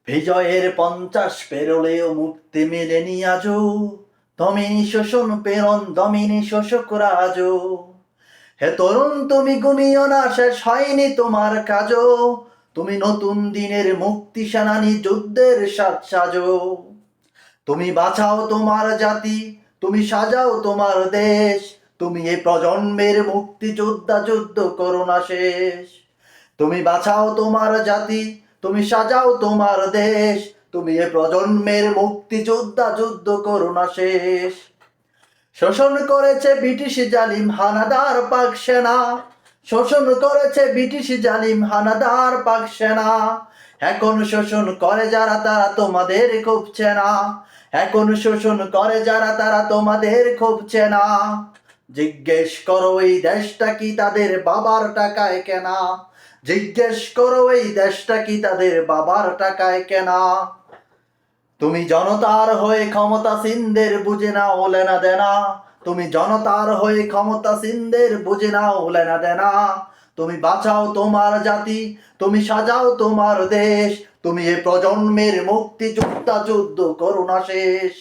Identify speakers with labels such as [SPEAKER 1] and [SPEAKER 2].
[SPEAKER 1] বিজয়ের 50 পেরোলেও মুক্তি মেলেনি আজও, দমিনী শোষণ প্রেরণ দমিনী শোষক রাজও। হে তরুণ তুমি ঘুমিও না, শেষ হয়নি তোমার কাজও, তুমি নতুন দিনের মুক্তি সেনানী যুদ্ধের সাজ সাজো। তুমি বাঁচাও তোমার জাতি, তুমি সাজাও তোমার দেশ, তুমি এই প্রজন্মের মুক্তিযোদ্ধা, যুদ্ধ করো না শেষ। তুমি বাঁচাও তোমার জাতি, তুমি সাজাও তোমার দেশ, তুমি এ প্রজন্মের মুক্তিযোদ্ধা, যুদ্ধ করো না শেষ। শোষণ করেছে ব্রিটিশ জালিম হানাদার পাক সেনা, শোষণ করেছে ব্রিটিশ জালিম হানাদার পাক সেনা। এখন শোষণ করে যারা তারা তোমাদের খুব চেনা, এখন শোষণ করে যারা তারা তোমাদের খুব চেনা। জিজ্ঞেস করো এই দেশটা কি তাদের বাবার টাকায় কেনা, জিজ্ঞেস করো এই দেশটা কি তাদের বাবার টাকায় কেনা। তুমি জনতার হয়ে ক্ষমতাসীনদের বুঝে নাও লেনা দেনা, তুমি জনতার হয়ে ক্ষমতাসীনদের বুঝে নাও লেনা দেনা। তুমি বাঁচাও তোমার জাতি, তুমি সাজাও তোমার দেশ, তুমি এ প্রজন্মের মুক্তিযোদ্ধা, যুদ্ধ করো না শেষ।